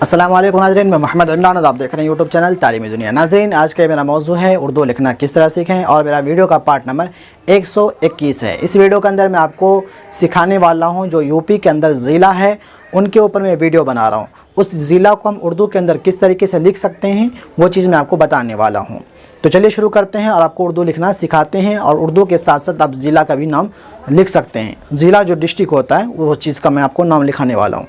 अस्सलाम वालेकुम नाज़रीन, मैं मोहम्मद इमरान और आप देख रहे हैं यूट्यूब चैनल तालीमी दुनिया। नाज़रीन, आज का मेरा मौजू है उर्दू लिखना किस तरह सीखें और मेरा वीडियो का पार्ट नंबर 121 है। इस वीडियो के अंदर मैं आपको सिखाने वाला हूं जो यूपी के अंदर ज़िला है उनके ऊपर मैं वीडियो बना रहा हूं। उस ज़िला को हम उर्दू के अंदर किस तरीके से लिख सकते हैं वो चीज़ मैं आपको बताने वाला हूँ। तो चलिए शुरू करते हैं और आपको उर्दू लिखना सिखाते हैं और उर्दू के साथ साथ आप ज़िला का भी नाम लिख सकते हैं। ज़िला जो डिस्ट्रिक्ट होता है वो चीज़ का मैं आपको नाम लिखाने वाला हूँ।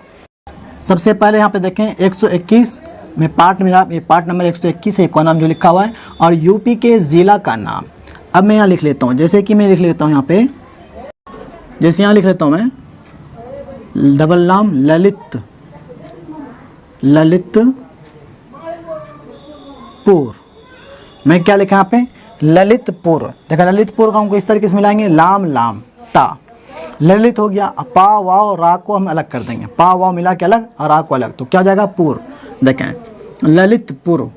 सबसे पहले यहाँ पे देखें 121 में मेरा पार्ट नंबर 121 है, को नाम जो लिखा हुआ है और यूपी के ज़िला का नाम। अब मैं यहाँ लिख लेता हूँ, जैसे कि मैं लिख लेता हूँ यहाँ पे, जैसे यहाँ लिख लेता हूँ मैं डबल नाम ललितपुर। मैं क्या लिखा यहाँ पे ललितपुर। देखा ललितपुर का हमको इस तरीके से मिलाएंगे लाम लाम ता, ललित हो गया। पा वाव रा को हम अलग कर देंगे, पा वाव मिला के अलग और रा को अलग, तो क्या हो जाएगा पुर। देखें ललितपुर,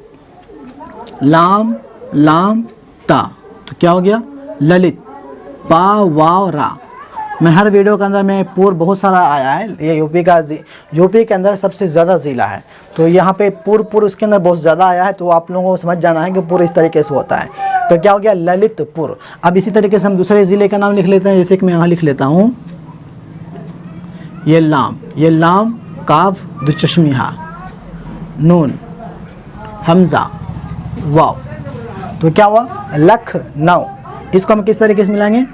लाम लाम ता, तो क्या हो गया ललित, पा वाव रा। मैं हर वीडियो के अंदर में पुर बहुत सारा आया है, ये यूपी के अंदर सबसे ज़्यादा ज़िला है, तो यहाँ पे पुर उसके अंदर बहुत ज़्यादा आया है, तो आप लोगों को समझ जाना है कि पुर इस तरीके से होता है। तो क्या हो गया ललितपुर। अब इसी तरीके से हम दूसरे ज़िले का नाम लिख लेते हैं, जैसे कि मैं यहाँ लिख लेता हूँ ये लाम काफ दुचश्मी हा नून हमज़ा वाव, तो क्या हुआ लखनऊ। इसको हम किस तरीके से मिलाएंगे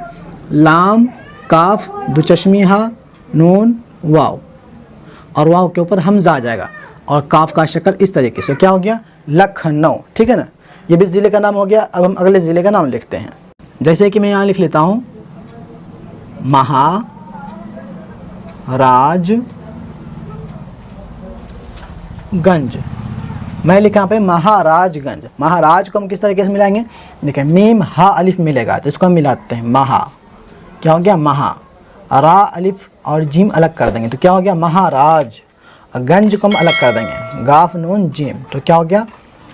लाम काफ दुचश्मी हा नून वाव, और वाव के ऊपर हमज़ा आ जाएगा और काफ का शक्ल इस तरीके से, क्या हो गया लखनऊ। ठीक है ना, ये भी ज़िले का नाम हो गया। अब हम अगले ज़िले का नाम लिखते हैं, जैसे कि मैं यहाँ लिख लेता हूँ महाराजगंज। मैं लिखा यहाँ पे महाराजगंज। महाराज को हम किस तरीके से मिलाएंगे, देखें मीम हा अलिफ मिलेगा तो इसको हम मिलाते हैं महा, क्या हो गया महा। रा अलिफ और जीम अलग कर देंगे तो क्या हो गया महाराज। गंज को हम अलग कर देंगे गाफ नून जीम, तो क्या हो गया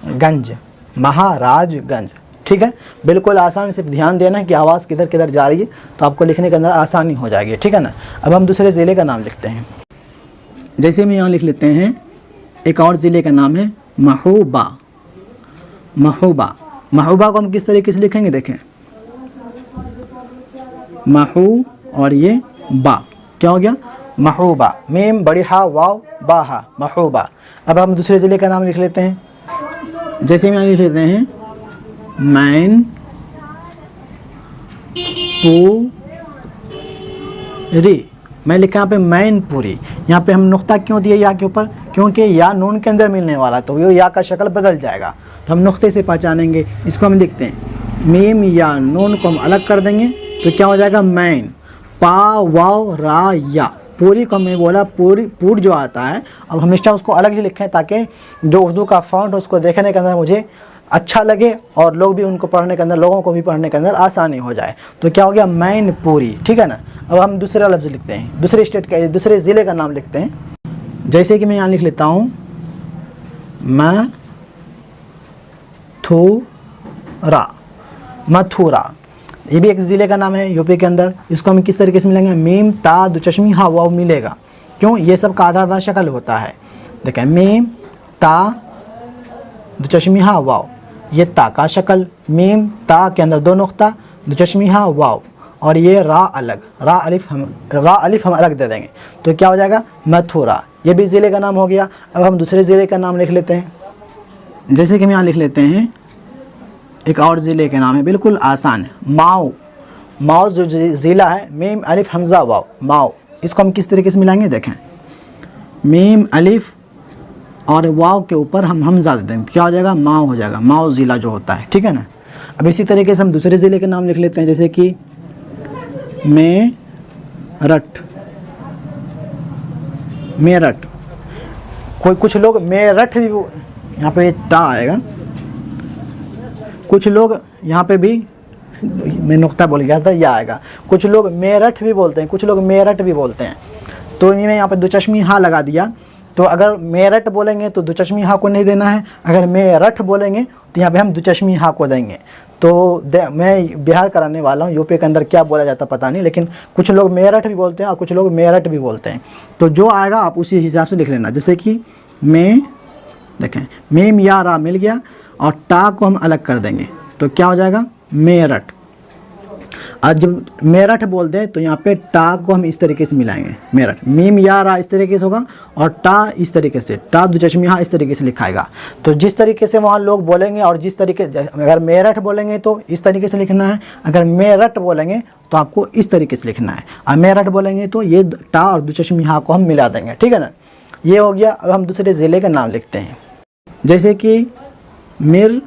गंज, महाराजगंज। ठीक है, बिल्कुल आसान, सिर्फ ध्यान देना है कि आवाज़ किधर किधर जा रही है तो आपको लिखने के अंदर आसानी हो जाएगी। ठीक है ना। अब हम दूसरे ज़िले का नाम लिखते हैं, जैसे हम यहाँ लिख लेते हैं एक और ज़िले का नाम है महूबा। महूबा को हम किस तरीके से लिखेंगे, देखें महू और ये बा, क्या हो गया महूबा, मीम बड़ी हा वाव बा हा महूबा। अब हम दूसरे ज़िले का नाम लिख लेते हैं, जैसे हम यहाँ लिख लेते हैं मैनपुरी। मैं लिखा यहाँ पे मैनपुरी। यहाँ पे हम नुक्ता क्यों दिए या के ऊपर, क्योंकि या नून के अंदर मिलने वाला, तो ये या का शक्ल बदल जाएगा, तो हम नुक्ते से पहचानेंगे। इसको हम लिखते हैं मीम या नून को हम अलग कर देंगे तो क्या हो जाएगा मैन, पा वाव रा या। पूरी को मैं बोला पूर जो आता है, अब हमेशा उसको अलग ही लिखें ताकि जो उर्दू का फ़ॉन्ट है उसको देखने के अंदर मुझे अच्छा लगे और लोग भी उनको पढ़ने के अंदर, लोगों को भी पढ़ने के अंदर आसानी हो जाए। तो क्या हो गया मैनपुरी। ठीक है ना। अब हम दूसरा लफ्ज़ लिखते हैं, दूसरे स्टेट का, दूसरे ज़िले का नाम लिखते हैं, जैसे कि मैं यहाँ लिख लेता हूँ मथुरा। ये भी एक ज़िले का नाम है यूपी के अंदर। इसको हम किस तरीके से मिलेंगे, मीम ता दुचश्मी हा वाव मिलेगा, क्यों ये सब का आधा आधा शक्ल होता है। देखें मीम ता दुचश्मी हा वाव, ये ता का शक्ल, मीम ता के अंदर दो नुक्ता, दुचश्मी हा वाव, और ये रा अलग, रा अलिफ हम अलग दे देंगे तो क्या हो जाएगा मथुरा। ये भी ज़िले का नाम हो गया। अब हम दूसरे ज़िले का नाम लिख लेते हैं, जैसे कि हम यहाँ लिख लेते हैं एक और ज़िले के नाम है, बिल्कुल आसान है माओ जो ज़िला है, मीम अलिफ हमज़ा वाव माओ। इसको हम किस तरीके से मिलाएंगे, देखें मीम अलिफ और वाव के ऊपर हम हमज़ा दे देंगे, क्या हो जाएगा माओ हो जाएगा, माओ ज़िला जो होता है। ठीक है ना। अब इसी तरीके से हम दूसरे ज़िले के नाम लिख लेते हैं, जैसे कि मेरठ। कुछ लोग मेरठ भी, यहाँ पे टा आएगा, कुछ लोग यहाँ पे भी, मैं नुक्ता बोल गया था, यह आएगा, कुछ लोग मेरठ भी बोलते हैं, कुछ लोग मेरठ भी बोलते हैं। तो मैं यहाँ पे दुचश्मी हा लगा दिया, तो अगर मेरठ बोलेंगे तो दुचश्मी हा को नहीं देना है, अगर मेरठ बोलेंगे तो यहाँ पे हम दुचश्मी हा को देंगे। तो मैं बिहार कराने वाला हूँ, यूपी के अंदर क्या बोला जाता पता नहीं, लेकिन कुछ लोग मेरठ भी बोलते हैं और कुछ लोग मेरठ भी बोलते हैं। तो जो आएगा आप उसी हिसाब से लिख लेना। जैसे कि में, देखें मीम या रा मिल गया और टा को हम अलग कर देंगे तो क्या हो जाएगा मेरठ। आज जब मेरठ बोलते हैं तो यहाँ पे टा को हम इस तरीके से मिलाएंगे, मेरठ। मीम या रा इस तरीके से होगा और टा इस तरीके से, टा दो चश्मे यहाँ इस तरीके से लिखाएगा। तो जिस तरीके से वहाँ लोग बोलेंगे और जिस तरीके, अगर मेरठ बोलेंगे तो इस तरीके से लिखना है, अगर मेरठ बोलेंगे तो आपको इस तरीके से लिखना है, और मेरठ बोलेंगे तो ये टा और दो चश्मे यहाँ को हम मिला देंगे, ठीक है ना। ये हो गया। अब हम दूसरे ज़िले का नाम लिखते हैं, जैसे कि मिर्ज़ापुर,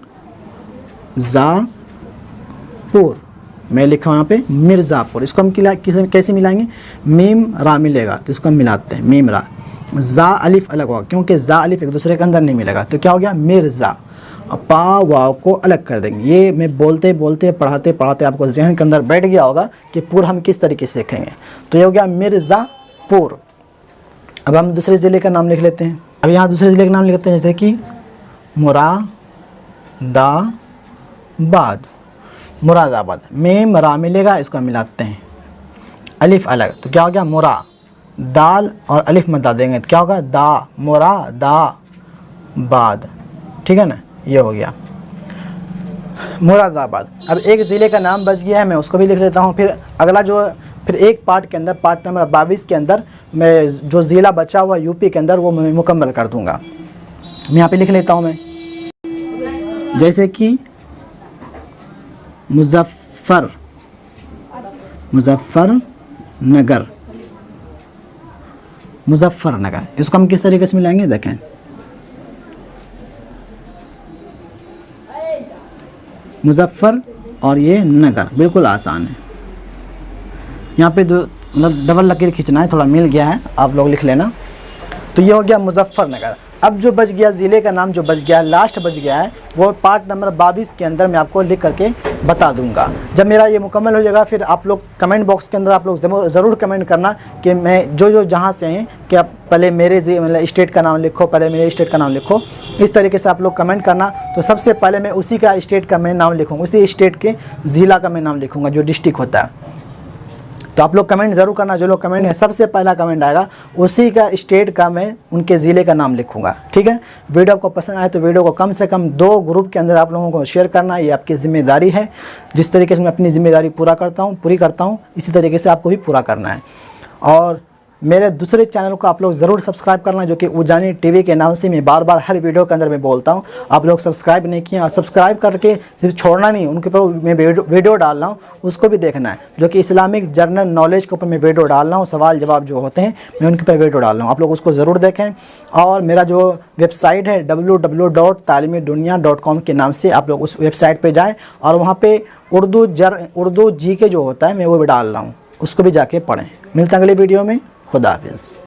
मैं लिखा हूँ यहाँ पे मिर्ज़ापुर। इसको हम कैसे मिलाएंगे, मीम रा मिलेगा तो इसको हम मिलाते हैं, मीम रा। ज़ा अलिफ अलग होगा क्योंकि ज़ा अलिफ एक दूसरे के अंदर नहीं मिलेगा, तो क्या हो गया मिर्ज़ा। पा वाव को अलग कर देंगे। ये मैं बोलते बोलते पढ़ाते पढ़ाते आपको जहन के अंदर बैठ गया होगा कि पूर हम किस तरीके से लिखेंगे। तो ये हो गया मिर्ज़ापुर। अब हम दूसरे ज़िले का नाम लिख लेते हैं। अब यहाँ दूसरे ज़िले का नाम लिखते हैं, जैसे कि मुरादाबाद, मुरादाबाद। मीम रा मिलेगा, इसको हम मिलाते हैं, अलिफ अलग, तो क्या हो गया मुरा। दाल और अलिफ मत देंगे तो क्या होगा दा, मुरा दा बाद, ठीक है ना। ये हो गया मुरादाबाद। अब एक ज़िले का नाम बच गया है, मैं उसको भी लिख लेता हूँ। फिर अगला फिर एक पार्ट के अंदर, पार्ट नंबर 22 के अंदर मैं जो ज़िला बचा हुआ यूपी के अंदर वो मैं मुकम्मल कर दूँगा। मैं यहाँ पे लिख लेता हूँ मैं, जैसे कि मुजफ्फरनगर, मुजफ्फरनगर। इसको हम किस तरीके से मिलाएंगे, देखें मुजफ्फर और ये नगर, बिल्कुल आसान है। यहाँ पे दो मतलब डबल लकीर खींचना है, थोड़ा मिल गया है, आप लोग लिख लेना। तो ये हो गया मुजफ्फरनगर। अब जो बच गया ज़िले का नाम, जो बच गया लास्ट बच गया है, वो पार्ट नंबर 22 के अंदर मैं आपको लिख करके बता दूंगा। जब मेरा ये मुकम्मल हो जाएगा फिर आप लोग कमेंट बॉक्स के अंदर आप लोग ज़रूर कमेंट करना कि मैं जो जहाँ से हैं कि आप पहले मेरे मतलब स्टेट का नाम लिखो, पहले मेरे स्टेट का नाम लिखो। इस तरीके से आप लोग कमेंट करना। तो सबसे पहले मैं उसी का स्टेट का मैं नाम लिखूँगा, उसी स्टेट के ज़िला का मैं नाम लिखूँगा जो डिस्ट्रिक्ट होता है। तो आप लोग कमेंट ज़रूर करना, जो लोग कमेंट है सबसे पहला कमेंट आएगा उसी का स्टेट का मैं उनके ज़िले का नाम लिखूंगा, ठीक है। वीडियो आपको पसंद आए तो वीडियो को कम से कम 2 ग्रुप के अंदर आप लोगों को शेयर करना, ये आपकी ज़िम्मेदारी है। जिस तरीके से मैं अपनी ज़िम्मेदारी पूरी करता हूँ इसी तरीके से आपको भी पूरा करना है। और मेरे दूसरे चैनल को आप लोग ज़रूर सब्सक्राइब करना, जो कि उजानी टीवी के नाम से मैं बार बार हर वीडियो के अंदर मैं बोलता हूँ। आप लोग सब्सक्राइब नहीं किए, और सब्सक्राइब करके सिर्फ छोड़ना नहीं, उनके ऊपर मैं वीडियो डाल रहा हूँ उसको भी देखना है, जो कि इस्लामिक जनरल नॉलेज के ऊपर मैं वीडियो डाल रहा हूँ। सवाल जवाब जो होते हैं मैं उनके ऊपर वीडियो डाल रहा हूँ, आप लोग उसको ज़रूर देखें। और मेरा जो वेबसाइट है www.taalimidunia.com के नाम से आप लोग उस वेबसाइट पर जाएँ, और वहाँ पर उर्दू जी के जो होता है मैं वो भी डाल रहा हूँ, उसको भी जाके पढ़ें। मिलते हैं अगले वीडियो में। खुदा हाफिज़।